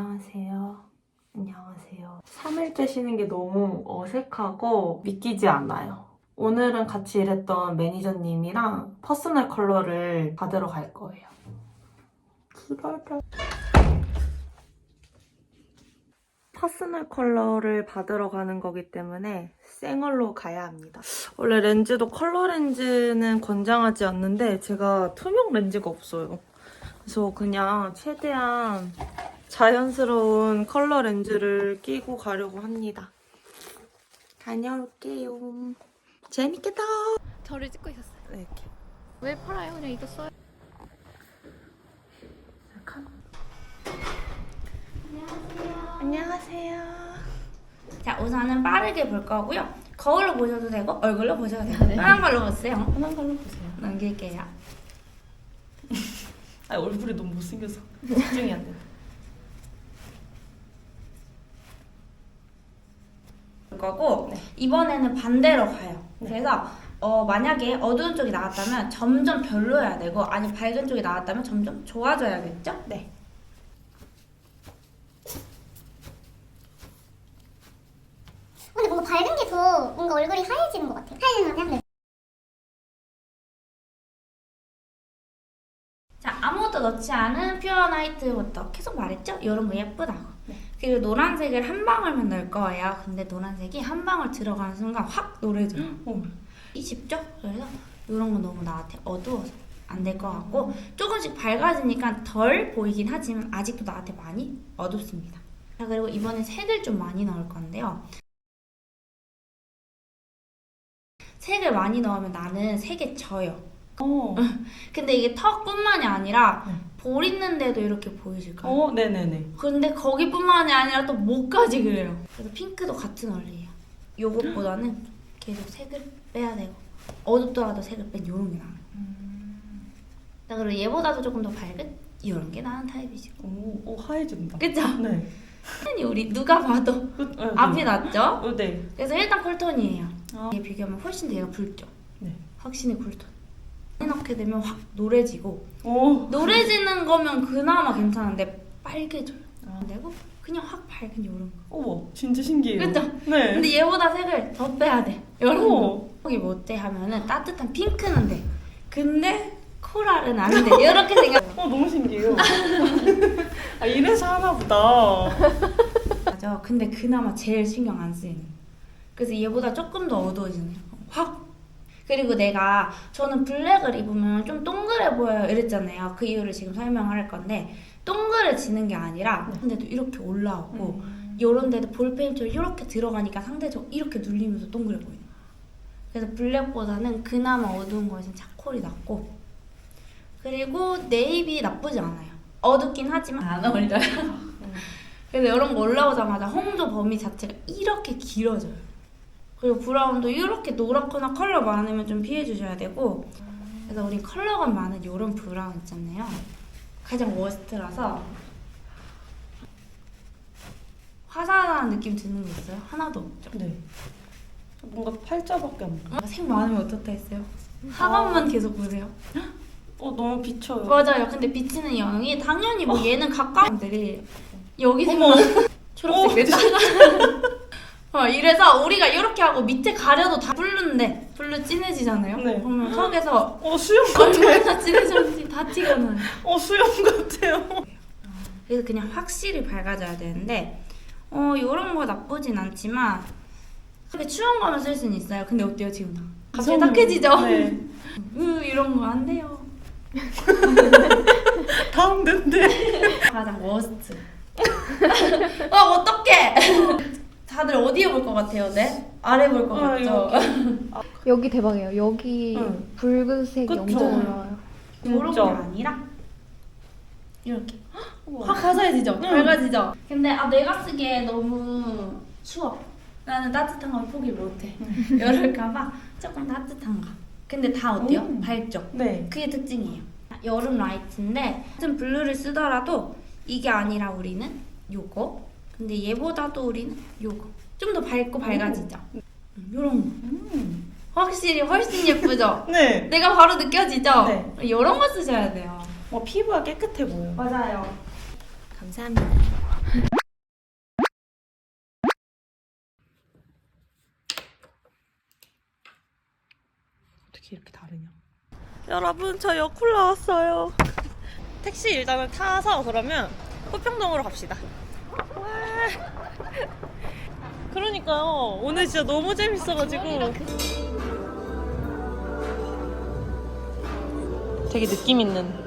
안녕하세요. 안녕하세요. 3일째 쉬는 게 너무 어색하고 믿기지 않아요. 오늘은 같이 일했던 매니저님이랑 퍼스널 컬러를 받으러 갈 거예요. 기다려. 퍼스널 컬러를 받으러 가는 거기 때문에 생얼로 가야 합니다. 원래 렌즈도 컬러 렌즈는 권장하지 않는데 제가 투명 렌즈가 없어요. 그래서 그냥 최대한 자연스러운 컬러 렌즈를 끼고 가려고 합니다. 다녀올게요. 재밌겠다. 저를 찍고 있었어요. 네, 이렇게. 왜 팔아요? 그냥 이거 써요. 잠깐. 안녕하세요. 자, 우선은 빠르게 볼 거고요. 거울로 보셔도 되고 얼굴로 보셔도 되고 네. 편한 걸로 보세요. 편한 걸로 보세요. 넘길게요. 아, 얼굴이 너무 못생겨서 집중이 안 돼. 볼 거고 네. 이번에는 반대로 가요. 네. 그래서 만약에 어두운 쪽이 나왔다면 점점 별로여야 되고 아니면 밝은 쪽이 나왔다면 점점 좋아져야겠죠? 네. 근데 뭔가 밝은 게 더 뭔가 얼굴이 하얘지는 것 같아요. 하얘지는 것 같아요. 자, 아무것도 넣지 않은 퓨어 화이트부터 계속 말했죠? 이런 거 예쁘다고. 네. 그리고 노란색을 한 방울만 넣을 거예요. 근데 노란색이 한 방울 들어가는 순간 확 노래져요. 쉽죠? 그래서 이런 거 너무 나한테 어두워서 안 될 것 같고 조금씩 밝아지니까 덜 보이긴 하지만 아직도 나한테 많이 어둡습니다. 자, 그리고 이번에 색을 좀 많이 넣을 건데요. 색을 많이 넣으면 나는 색에 져요. 근데 이게 턱뿐만이 아니라 네. 볼 있는데도 이렇게 보이실까요? 네네네. 근데 거기뿐만이 아니라 또 목까지 그래요. 그래서 핑크도 같은 원리예요. 요것보다는 계속 색을 빼야 되고 어둡더라도 색을 뺀 요런 게 나아요. 자, 그리고 얘보다도 조금 더 밝은 이런 게 나은 타입이시고. 하얘진다. 그쵸? 네. 당연히 우리 누가 봐도 앞이 낫죠? 네. 그래서 일단 쿨톤이에요. 아. 얘 비교하면 훨씬 더 얘가 붉죠? 네. 확실히 쿨톤. 이렇게 되면 확 노래지고 오. 노래지는 거면 그나마 괜찮은데 빨개져요. 아. 안 되고 그냥 확 밝은 요런 거. 어머, 진짜 신기해요. 그쵸? 네. 근데 얘보다 색을 더 빼야 돼. 요런 거. 오. 여기 뭐 어때 하면은 따뜻한 핑크는 돼. 근데 코랄은 안 돼. 이렇게 생겼어. 너무 신기해요. 아, 이래서 하나 보다. 맞아. 근데 그나마 제일 신경 안 쓰이는. 그래서 얘보다 조금 더 어두워지네요. 확. 그리고 저는 블랙을 입으면 좀 동그래 보여요 이랬잖아요. 그 이유를 지금 설명할 건데 동그래지는 게 아니라 근데도 이렇게 올라오고 요런 데도 볼페인처럼 이렇게 들어가니까 상대적으로 이렇게 눌리면서 동그래 보이는 거예요. 그래서 블랙보다는 그나마 어두운 것이 차콜이 낫고 그리고 네이비 나쁘지 않아요. 어둡긴 하지만 안 어울려요. 그래서 이런 거 올라오자마자 홍조 범위 자체가 이렇게 길어져요. 그리고 브라운도 이렇게 노랗거나 컬러 많으면 좀 피해주셔야 되고 그래서 우리 컬러가 많은 이런 브라운 있잖아요. 가장 워스트라서 화사한 느낌 드는 거 있어요? 하나도 없죠? 네. 뭔가 팔자밖에 안 보여. 색 많으면 어떻다 했어요? 하반만 계속 보세요. 너무 비쳐요. 맞아요. 근데 비치는 영역이 당연히 뭐 얘는 가까운 분들이 여기 어머. 초록색 됐다. 이래서 우리가 이렇게 하고 밑에 가려도 다 블루인데 블루 진해지잖아요. 네. 그러면 턱에서 수영 같아. 얼마나 진해졌는지 다 티가 나요. 수영 같아요. 그래서 그냥 확실히 밝아져야 되는데 이런 거 나쁘진 않지만 그렇게 추운 거면 쓸 수는 있어요. 근데 어때요 지금 다? 갑자기 딱해지죠? 네. 이런 거 안 돼요. 다음 덴데. 가장 워스트. 어떡해. 다들 어디에 볼 것 같아요, 네? 아래 볼 것 같죠? 여기 대박이에요. 여기 응. 붉은색이 그쵸. 엄청 올라와요. 이런 게 진짜. 아니라 이렇게 확 화사해지죠? 밝아지죠? 근데 내가 쓰기에 너무 추워. 나는 따뜻한 걸 포기 못해. 이럴까봐 조금 따뜻한 거. 근데 다 어때요? 밝죠? 네. 그게 특징이에요. 여름 라이트인데 같은 블루를 쓰더라도 이게 아니라 우리는 요거. 근데 얘보다도 우리는 요거. 좀 더 밝고 밝아지죠? 요런 거. 확실히 훨씬 예쁘죠? 네. 내가 바로 느껴지죠? 네. 이런 거 쓰셔야 돼요. 피부가 깨끗해 보여. 맞아요. 감사합니다. 어떻게 이렇게 다르냐? 여러분 저 여쿨 나왔어요. 택시 일단은 타서 그러면 호평동으로 갑시다. 와. 그러니까요. 오늘 진짜 너무 재밌어가지고 되게 느낌 있는.